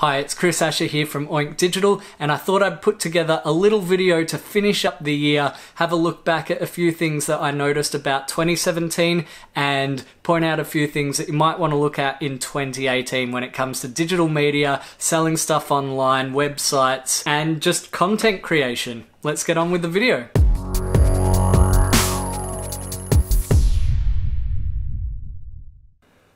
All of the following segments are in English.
Hi, it's Chris Asher here from Oink Digital, and I thought I'd put together a little video to finish up the year, have a look back at a few things that I noticed about 2017, and point out a few things that you might want to look at in 2018 when it comes to digital media, selling stuff online, websites, and just content creation. Let's get on with the video.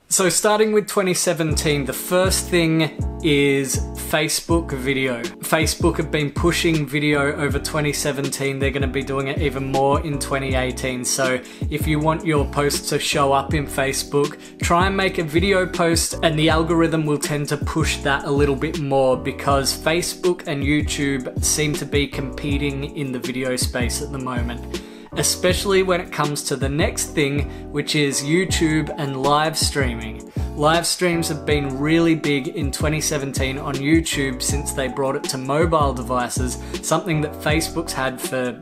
So starting with 2017, the first thing is Facebook video. Facebook have been pushing video over 2017. They're going to be doing it even more in 2018. So if you want your posts to show up in Facebook, try and make a video post and the algorithm will tend to push that a little bit more because Facebook and YouTube seem to be competing in the video space at the moment. Especially when it comes to the next thing, which is YouTube and live streaming. Live streams have been really big in 2017 on YouTube since they brought it to mobile devices, something that Facebook's had for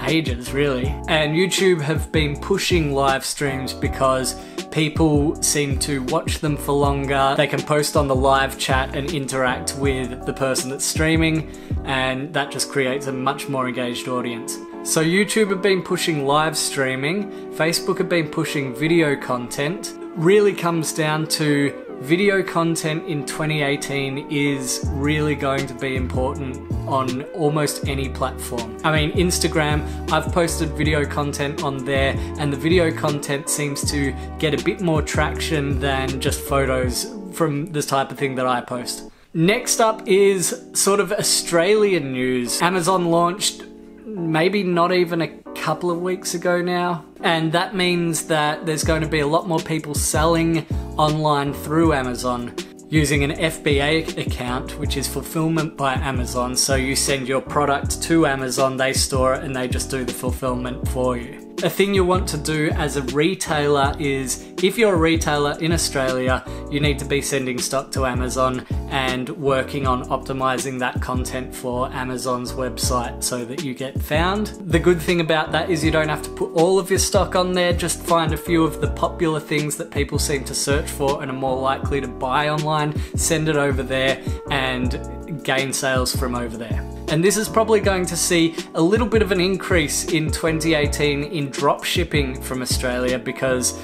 ages really. And YouTube have been pushing live streams because people seem to watch them for longer. They can post on the live chat and interact with the person that's streaming, and that just creates a much more engaged audience. So YouTube have been pushing live streaming, Facebook have been pushing video content. Really comes down to video content in 2018 is really going to be important on almost any platform. I mean, Instagram, I've posted video content on there and the video content seems to get a bit more traction than just photos from this type of thing that I post. Next up is sort of Australian news. Amazon launched maybe not even a couple of weeks ago now, and that means that there's going to be a lot more people selling online through Amazon using an FBA account, which is fulfillment by Amazon. So you send your product to Amazon, they store it, and they just do the fulfillment for you. A thing you want to do as a retailer is, if you're a retailer in Australia, you need to be sending stock to Amazon and working on optimizing that content for Amazon's website so that you get found. The good thing about that is you don't have to put all of your stock on there, just find a few of the popular things that people seem to search for and are more likely to buy online, send it over there and gain sales from over there. And this is probably going to see a little bit of an increase in 2018 in drop shipping from Australia because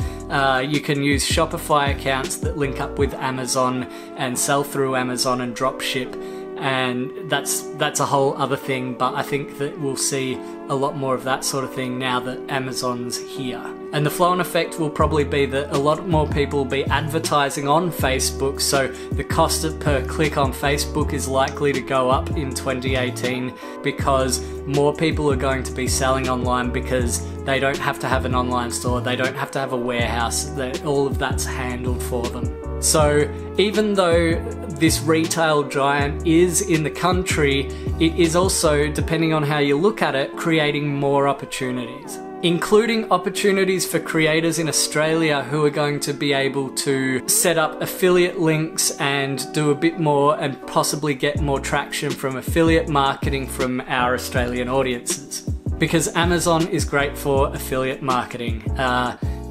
you can use Shopify accounts that link up with Amazon and sell through Amazon and drop ship. And that's a whole other thing, but I think that we'll see a lot more of that sort of thing now that Amazon's here. And the flow-on effect will probably be that a lot more people will be advertising on Facebook, so the cost per click on Facebook is likely to go up in 2018 because more people are going to be selling online because they don't have to have an online store, they don't have to have a warehouse, all of that's handled for them. So even though this retail giant is in the country, it is also, depending on how you look at it, creating more opportunities. Including opportunities for creators in Australia who are going to be able to set up affiliate links and do a bit more and possibly get more traction from affiliate marketing from our Australian audiences. Because Amazon is great for affiliate marketing.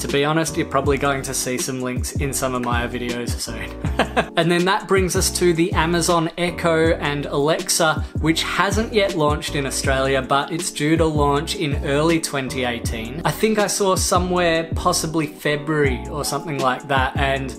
To be honest, you're probably going to see some links in some of my videos soon. And then that brings us to the Amazon Echo and Alexa, which hasn't yet launched in Australia, but it's due to launch in early 2018. I think I saw somewhere possibly February or something like that, and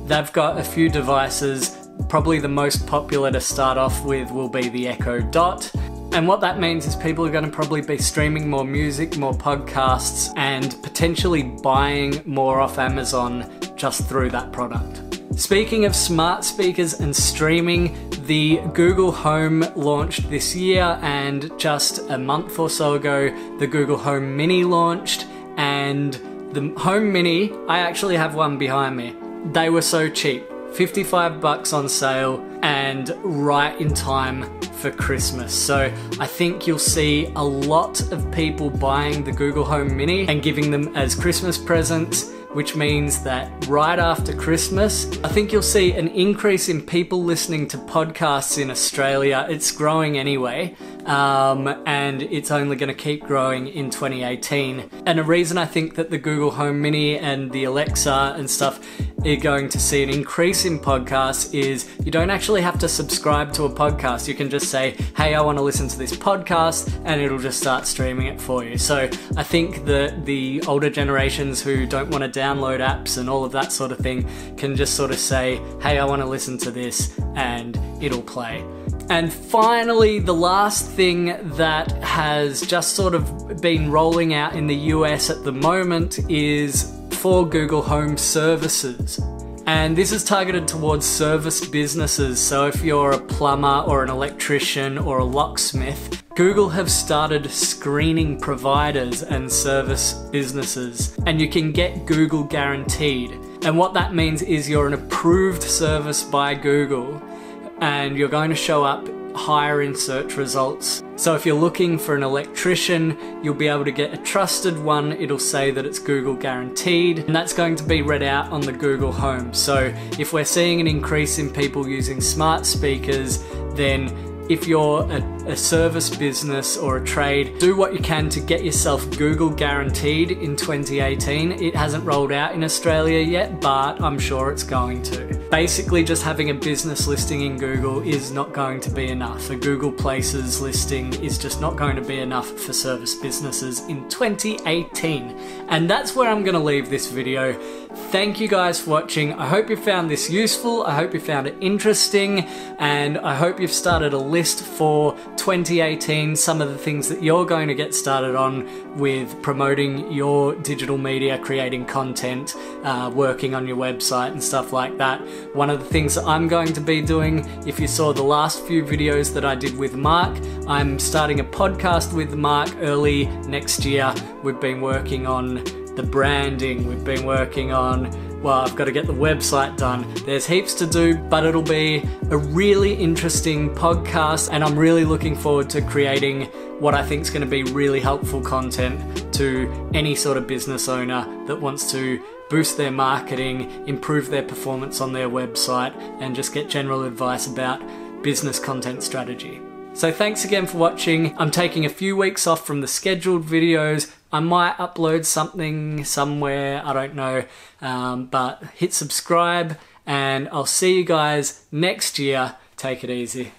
they've got a few devices. Probably the most popular to start off with will be the Echo Dot. And what that means is people are going to probably be streaming more music, more podcasts, and potentially buying more off Amazon just through that product. Speaking of smart speakers and streaming, the Google Home launched this year, and just a month or so ago, the Google Home Mini launched, and the Home Mini, I actually have one behind me. They were so cheap. 55 bucks on sale and right in time for Christmas. So I think you'll see a lot of people buying the Google Home Mini and giving them as Christmas presents, which means that right after Christmas, I think you'll see an increase in people listening to podcasts in Australia. It's growing anyway, and it's only going to keep growing in 2018. And a reason I think that the Google Home Mini and the Alexa and stuff you're going to see an increase in podcasts is you don't actually have to subscribe to a podcast. You can just say, hey, I want to listen to this podcast, and it'll just start streaming it for you. So I think that the older generations who don't want to download apps and all of that sort of thing can just sort of say, hey, I want to listen to this, and it'll play. And finally, the last thing that has just sort of been rolling out in the US at the moment is for Google Home Services. And this is targeted towards service businesses. So if you're a plumber or an electrician or a locksmith, Google have started screening providers and service businesses, and you can get Google Guaranteed. And what that means is you're an approved service by Google, and you're going to show up higher in search results. So if you're looking for an electrician, you'll be able to get a trusted one. It'll say that it's Google Guaranteed, and that's going to be read out on the Google Home. So if we're seeing an increase in people using smart speakers, then if you're a service business or a trade, do what you can to get yourself Google Guaranteed in 2018. It hasn't rolled out in Australia yet, but I'm sure it's going to. Basically, just having a business listing in Google is not going to be enough. A Google Places listing is just not going to be enough for service businesses in 2018. And that's where I'm going to leave this video. Thank you guys for watching. I hope you found this useful. I hope you found it interesting, and I hope you've started a list for 2018, some of the things that you're going to get started on with promoting your digital media, creating content, working on your website and stuff like that. One of the things that I'm going to be doing, if you saw the last few videos that I did with Mark, I'm starting a podcast with Mark early next year. We've been working on the branding, we've been working on, well, I've got to get the website done. There's heaps to do, but it'll be a really interesting podcast, and I'm really looking forward to creating what I think is going to be really helpful content to any sort of business owner that wants to boost their marketing, improve their performance on their website, and just get general advice about business content strategy. So thanks again for watching. I'm taking a few weeks off from the scheduled videos. I might upload something somewhere, I don't know, but hit subscribe, and I'll see you guys next year. Take it easy.